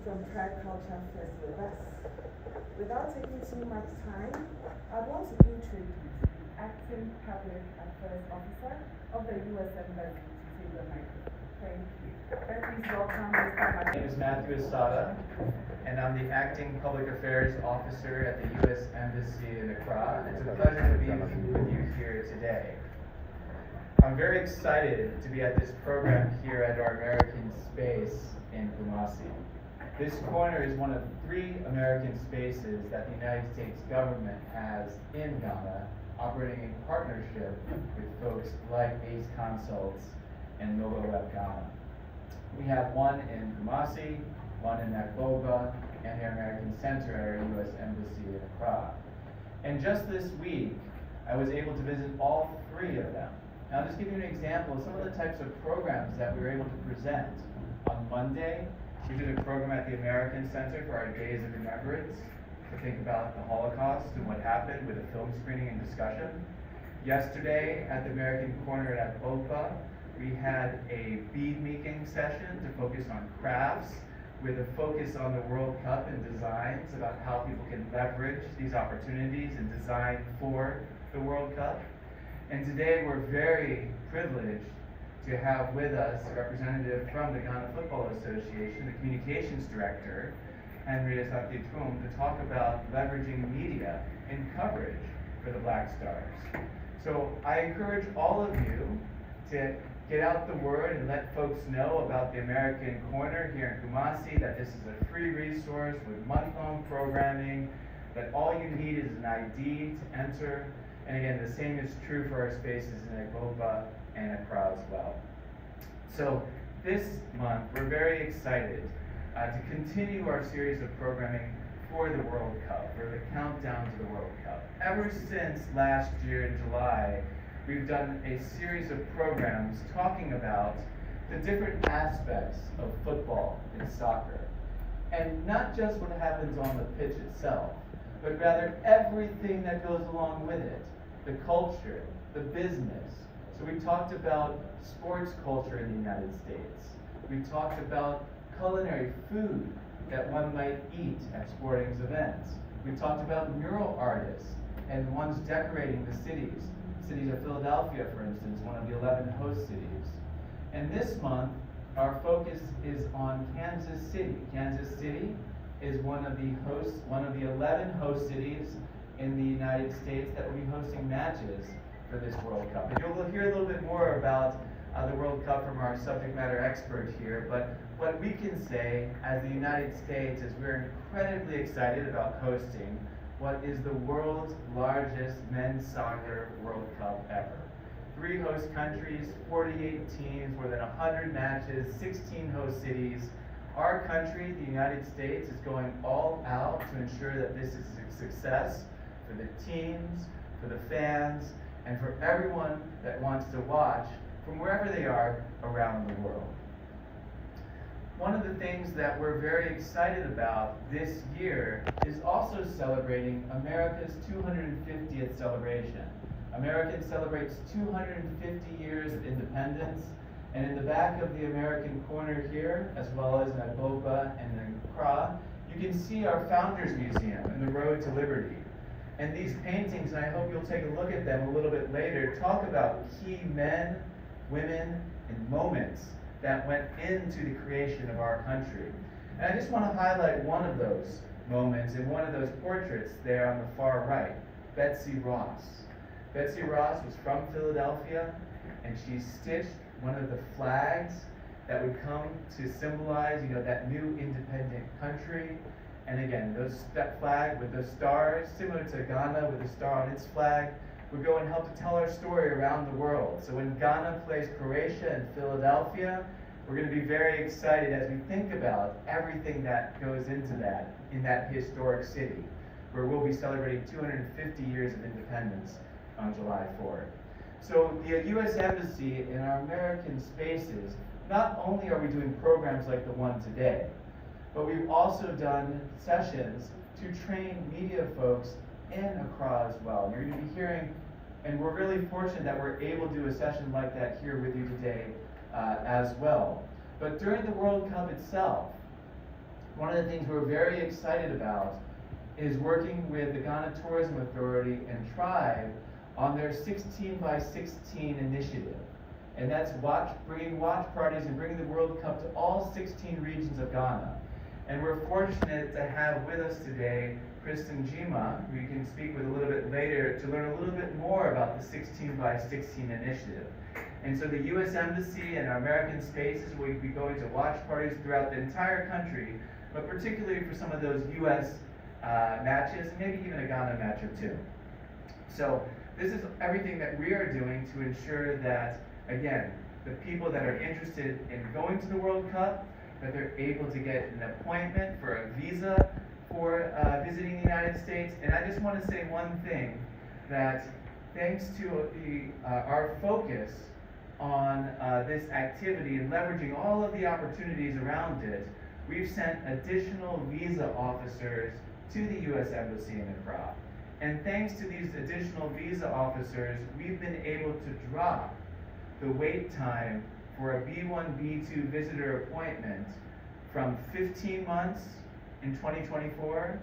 from Triculture First with us. Without taking too much time, I want to introduce the Acting Public Affairs Officer of the U.S. Embassy to take the microphone. Thank you. Please welcome Mr. My name is Matthew Asada, and I'm the Acting Public Affairs Officer at the U.S. Embassy in Accra. It's a pleasure to be with you here today. I'm very excited to be at this program here at our American space in Kumasi. This corner is one of 3 American spaces that the United States government has in Ghana, operating in partnership with folks like ACE Consults and Nova Web Ghana. We have one in Kumasi, one in Akboba, and the American Center at our U.S. Embassy in Accra. And just this week, I was able to visit all 3 of them. Now, I'll just give you an example of some of the types of programs that we were able to present. On Monday, we did a program at the American Center for our Days of Remembrance to think about the Holocaust and what happened with a film screening and discussion. Yesterday, at the American Corner at Akboba, we had a bead making session to focus on crafts with a focus on the World Cup and designs about how people can leverage these opportunities and design for the World Cup. And today we're very privileged to have with us a representative from the Ghana Football Association, the communications director, Henrietta Sapitrum, to talk about leveraging media and coverage for the Black Stars. So I encourage all of you to get out the word and let folks know about the American Corner here in Kumasi, that this is a free resource with month-long programming, that all you need is an ID to enter. And again, the same is true for our spaces in Akboba and Accra as well. So this month, we're very excited to continue our series of programming for the World Cup, for the countdown to the World Cup. Ever since last year in July, we've done a series of programs talking about the different aspects of football and soccer. And not just what happens on the pitch itself, but rather everything that goes along with it. The culture, the business. So we talked about sports culture in the United States. We talked about culinary food that one might eat at sporting events. We talked about mural artists and ones decorating the cities. Cities of Philadelphia, for instance, one of the 11 host cities. And this month, our focus is on Kansas City. Kansas City is one of the 11 host cities in the United States that will be hosting matches for this World Cup. And you'll hear a little bit more about the World Cup from our subject matter expert here, but what we can say as the United States is we're incredibly excited about hosting what is the world's largest men's soccer World Cup ever. 3 host countries, 48 teams, more than 100 matches, 16 host cities. Our country, the United States, is going all out to ensure that this is a success for the teams, for the fans, and for everyone that wants to watch from wherever they are around the world. One of the things that we're very excited about this year is also celebrating America's 250th celebration. America celebrates 250 years of independence, and in the back of the American Corner here, as well as in Akboba and in Accra, you can see our Founders Museum and the Road to Liberty. And these paintings, and I hope you'll take a look at them a little bit later, talk about key men, women, and moments that went into the creation of our country. And I just want to highlight one of those moments in one of those portraits there on the far right, Betsy Ross. Betsy Ross was from Philadelphia, and she stitched one of the flags that would come to symbolize, that new independent country. And again, that flag with those stars, similar to Ghana with the star on its flag, would go and help to tell our story around the world. So when Ghana plays Croatia in Philadelphia, we're going to be very excited as we think about everything that goes into that in that historic city, where we'll be celebrating 250 years of independence on July 4th. So the U.S. Embassy in our American spaces, not only are we doing programs like the one today, but we've also done sessions to train media folks in Accra as well. You're going to be hearing, and we're really fortunate that we're able to do a session like that here with you today as well. But during the World Cup itself, one of the things we're very excited about is working with the Ghana Tourism Authority and Tribe on their 16 by 16 initiative. And that's bringing watch parties and bringing the World Cup to all 16 regions of Ghana. And we're fortunate to have with us today Kristen Jima, who you can speak with a little bit later, to learn a little bit more about the 16 by 16 initiative. And so the U.S. Embassy and our American Spaces will be going to watch parties throughout the entire country, but particularly for some of those U.S. Matches, maybe even a Ghana match or two. So this is everything that we are doing to ensure that, again, the people that are interested in going to the World Cup, that they're able to get an appointment for a visa for visiting the United States. And I just want to say one thing, that thanks to our focus on this activity and leveraging all of the opportunities around it, we've sent additional visa officers to the U.S. Embassy in Accra. And thanks to these additional visa officers, we've been able to drop the wait time for a B1, B2 visitor appointment from 15 months in 2024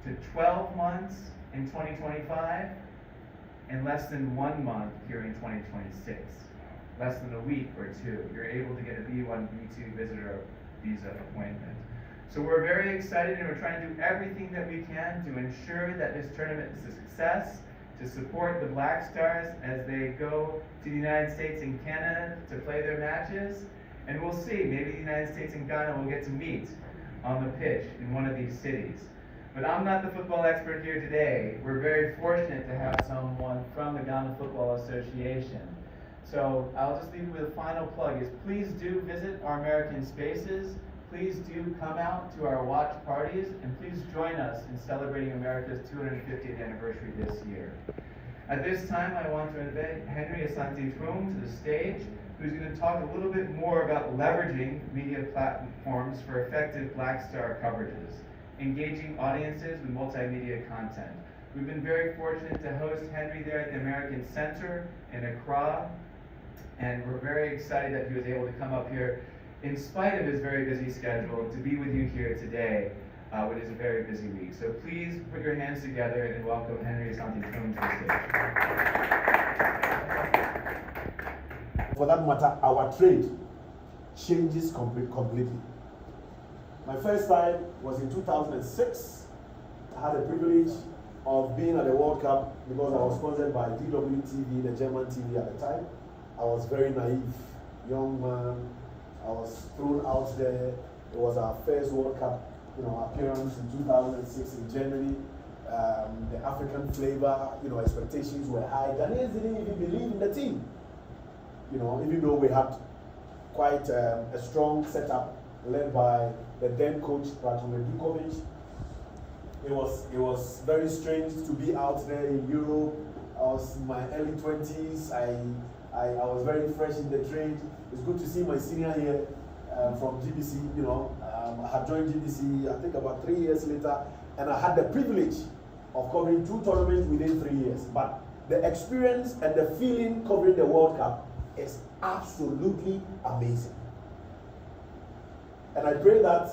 to 12 months in 2025 and less than 1 month here in 2026. Less than a week or two, you're able to get a B1, B2 visitor visa appointment. So we're very excited, and we're trying to do everything that we can to ensure that this tournament is a success, to support the Black Stars as they go to the United States and Canada to play their matches. And we'll see, maybe the United States and Ghana will get to meet on the pitch in one of these cities. But I'm not the football expert here today. We're very fortunate to have someone from the Ghana Football Association. So I'll just leave you with a final plug, is please do visit our American Spaces. Please do come out to our watch parties, and please join us in celebrating America's 250th anniversary this year. At this time, I want to invite Henry Asante-Twum to the stage, who's going to talk a little bit more about leveraging media platforms for effective Black Star coverages, engaging audiences with multimedia content. We've been very fortunate to host Henry there at the American Center in Accra, and we're very excited that he was able to come up here in spite of his very busy schedule to be with you here today, what is a very busy week. So please put your hands together and welcome Henry Asante-Twum to the stage. For that matter, our trade changes completely. My first time was in 2006. I had the privilege of being at the World Cup because I was sponsored by DWTV, the German TV at the time. I was very naive, young man. I was thrown out there. It was our first World Cup, appearance in 2006 in January. The African flavor, expectations were high. Ghanaians didn't even believe in the team. Even though we had quite a strong setup led by the then coach Ratome Dukovic. It was very strange to be out there in Europe. I was in my early 20s. I was very fresh in the trade. It's good to see my senior here from GBC. I had joined GBC, I think about 3 years later, and I had the privilege of covering 2 tournaments within 3 years. But the experience and the feeling covering the World Cup is absolutely amazing. And I pray that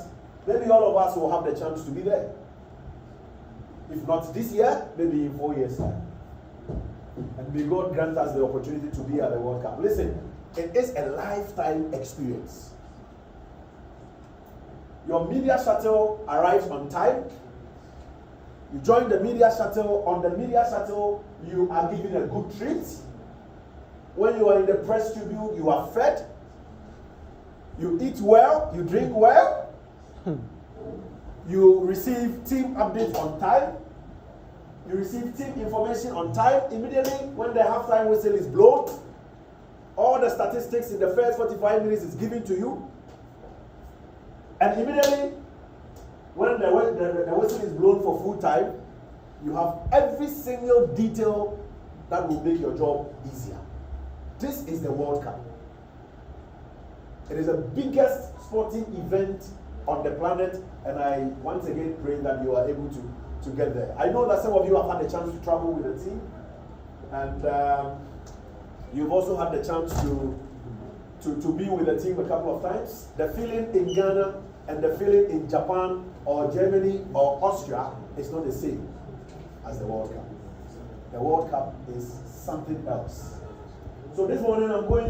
maybe all of us will have the chance to be there. If not this year, maybe in 4 years' time. And may God grant us the opportunity to be at the World Cup. Listen, it is a lifetime experience. Your media shuttle arrives on time. You join the media shuttle. On the media shuttle, you are given a good treat. When you are in the press tribune, you are fed. You eat well, you drink well. You receive team updates on time. You receive team information on time. Immediately when the halftime whistle is blown, all the statistics in the first 45 minutes is given to you. And immediately when the whistle is blown for full time, you have every single detail that will make your job easier. This is the World Cup. It is the biggest sporting event on the planet, and I once again pray that you are able to get there. I know that some of you have had the chance to travel with the team, and you've also had the chance to be with the team a couple of times. The feeling in Ghana and the feeling in Japan or Germany or Austria is not the same as the World Cup. The World Cup is something else. So this morning I'm going